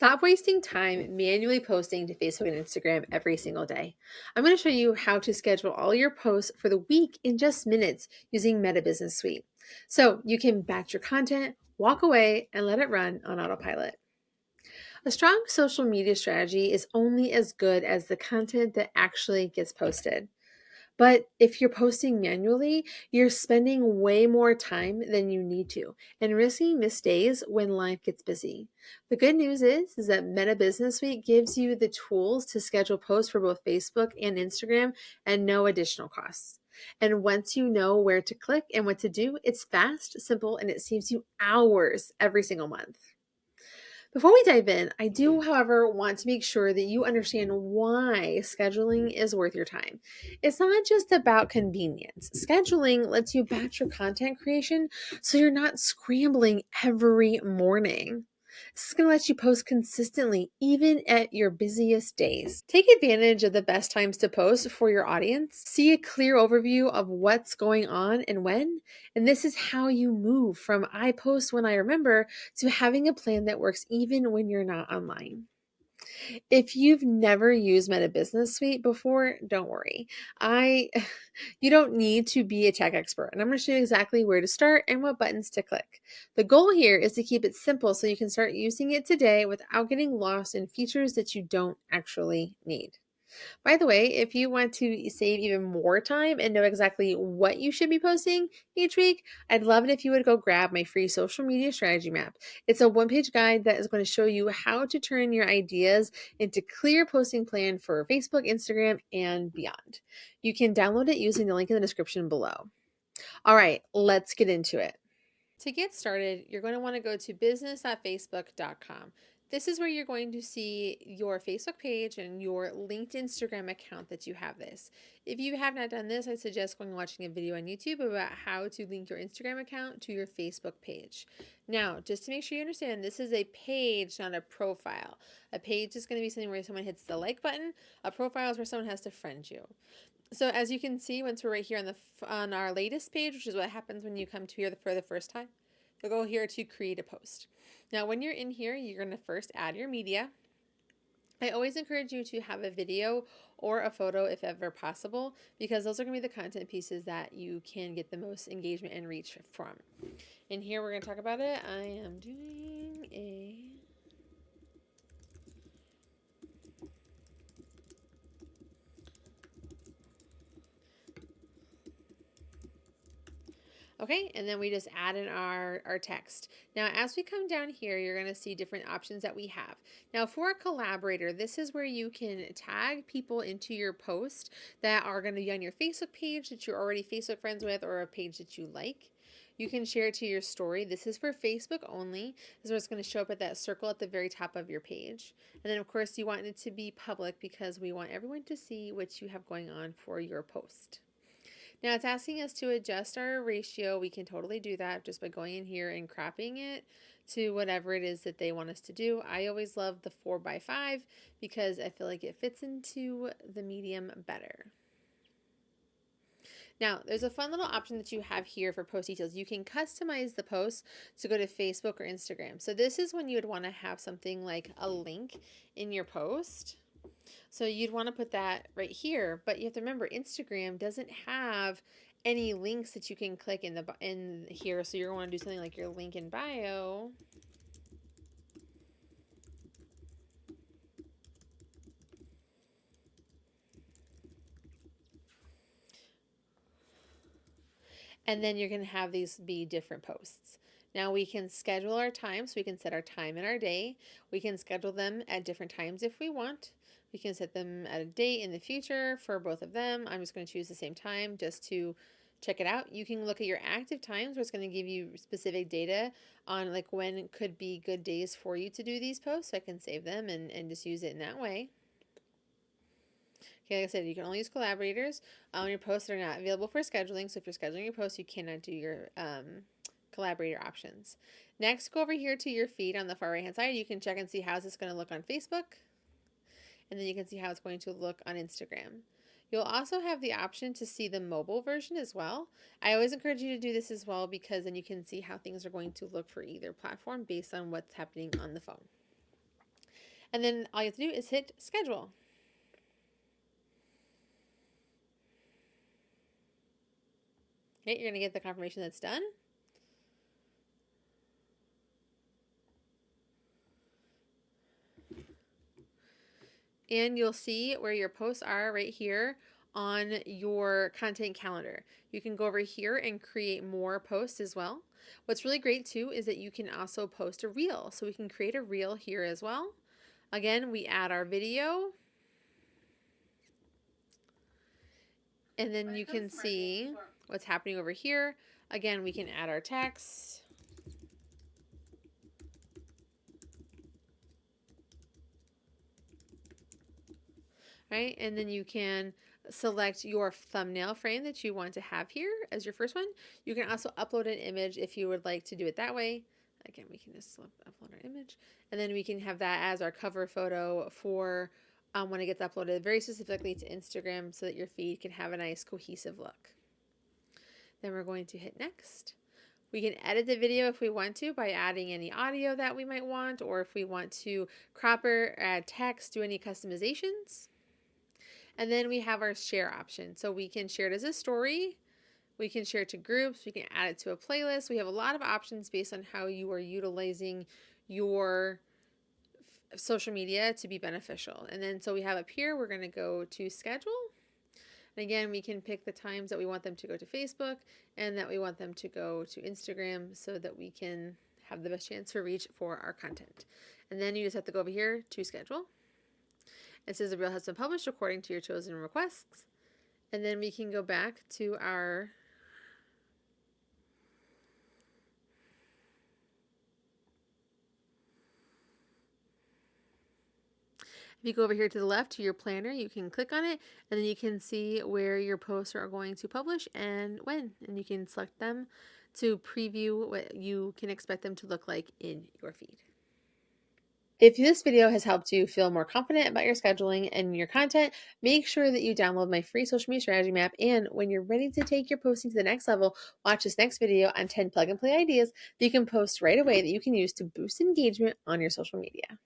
Stop wasting time manually posting to Facebook and Instagram every single day. I'm going to show you how to schedule all your posts for the week in just minutes using Meta Business Suite. So you can batch your content, walk away, and let it run on autopilot. A strong social media strategy is only as good as the content that actually gets posted. But if you're posting manually, you're spending way more time than you need to and risking missed days when life gets busy. The good news is that Meta Business Suite gives you the tools to schedule posts for both Facebook and Instagram at no additional costs. And once you know where to click and what to do, it's fast, simple, and it saves you hours every single month. Before we dive in, I do, however, want to make sure that you understand why scheduling is worth your time. It's not just about convenience. Scheduling lets you batch your content creation so you're not scrambling every morning. This is going to let you post consistently, even at your busiest days. Take advantage of the best times to post for your audience. See a clear overview of what's going on and when. And this is how you move from I post when I remember to having a plan that works even when you're not online. If you've never used Meta Business Suite before, don't worry. I you don't need to be a tech expert, and I'm going to show you exactly where to start and what buttons to click. The goal here is to keep it simple so you can start using it today without getting lost in features that you don't actually need. By the way, if you want to save even more time and know exactly what you should be posting each week, I'd love it if you would go grab my free social media strategy map. It's a one-page guide that is going to show you how to turn your ideas into clear posting plan for Facebook, Instagram, and beyond. You can download it using the link in the description below. All right, let's get into it. To get started, you're going to want to go to business.facebook.com. This is where you're going to see your Facebook page and your linked Instagram account that you have this. If you have not done this, I suggest going and watching a video on YouTube about how to link your Instagram account to your Facebook page. Now, just to make sure you understand, this is a page, not a profile. A page is going to be something where someone hits the like button. A profile is where someone has to friend you. So as you can see, once we're right here on our latest page, which is what happens when you come to here for the first time, you'll go here to create a post. Now, when you're in here, you're going to first add your media. I always encourage you to have a video or a photo if ever possible, because those are going to be the content pieces that you can get the most engagement and reach from. In here, we're going to talk about it. I am doing a Okay, and then we just add in our text. Now, as we come down here, you're going to see different options that we have. Now, for a collaborator, this is where you can tag people into your post that are going to be on your Facebook page that you're already Facebook friends with, or a page that you like. You can share it to your story. This is for Facebook only. This is where it's going to show up at that circle at the very top of your page. And then, of course, you want it to be public because we want everyone to see what you have going on for your post. Now it's asking us to adjust our ratio. We can totally do that just by going in here and cropping it to whatever it is that they want us to do. I always love the 4:5 because I feel like it fits into the medium better. Now, there's a fun little option that you have here for post details. You can customize the post to go to Facebook or Instagram. So this is when you would want to have something like a link in your post. So you'd want to put that right here, but you have to remember Instagram doesn't have any links that you can click in here. So you're going to want to do something like your link in bio. And then you're going to have these be different posts. Now we can schedule our time, so we can set our time in our day. We can schedule them at different times if we want. We can set them at a date in the future for both of them. I'm just going to choose the same time just to check it out. You can look at your active times where it's going to give you specific data on like when could be good days for you to do these posts. So I can save them and just use it in that way. Okay, like I said, you can only use collaborators. Your posts are not available for scheduling. So if you're scheduling your posts, you cannot do your collaborator options. Next, go over here to your feed on the far right hand side. You can check and see how is this going to look on Facebook. And then you can see how it's going to look on Instagram. You'll also have the option to see the mobile version as well. I always encourage you to do this as well because then you can see how things are going to look for either platform based on what's happening on the phone. And then all you have to do is hit schedule. Okay, you're going to get the confirmation that's done. And you'll see where your posts are right here on your content calendar. You can go over here and create more posts as well. What's really great too is that you can also post a reel. So we can create a reel here as well. Again, we add our video. And then you can see what's happening over here. Again, we can add our text. Right? And then you can select your thumbnail frame that you want to have here as your first one. You can also upload an image if you would like to do it that way. Again, we can just upload our image, and then we can have that as our cover photo for when it gets uploaded very specifically to Instagram so that your feed can have a nice cohesive look. Then we're going to hit next. We can edit the video if we want to by adding any audio that we might want, or if we want to crop or add text, do any customizations. And then we have our share option. So we can share it as a story. We can share it to groups. We can add it to a playlist. We have a lot of options based on how you are utilizing your social media to be beneficial. And then so we have up here, we're going to go to schedule. And again, we can pick the times that we want them to go to Facebook and that we want them to go to Instagram so that we can have the best chance for reach for our content. And then you just have to go over here to schedule. It says the reel has been published according to your chosen requests. And then we can go back to our if you go over here to the left to your planner, you can click on it and then you can see where your posts are going to publish and when. And you can select them to preview what you can expect them to look like in your feed. If this video has helped you feel more confident about your scheduling and your content, make sure that you download my free social media strategy map. And when you're ready to take your posting to the next level, watch this next video on 10 plug and play ideas that you can post right away that you can use to boost engagement on your social media.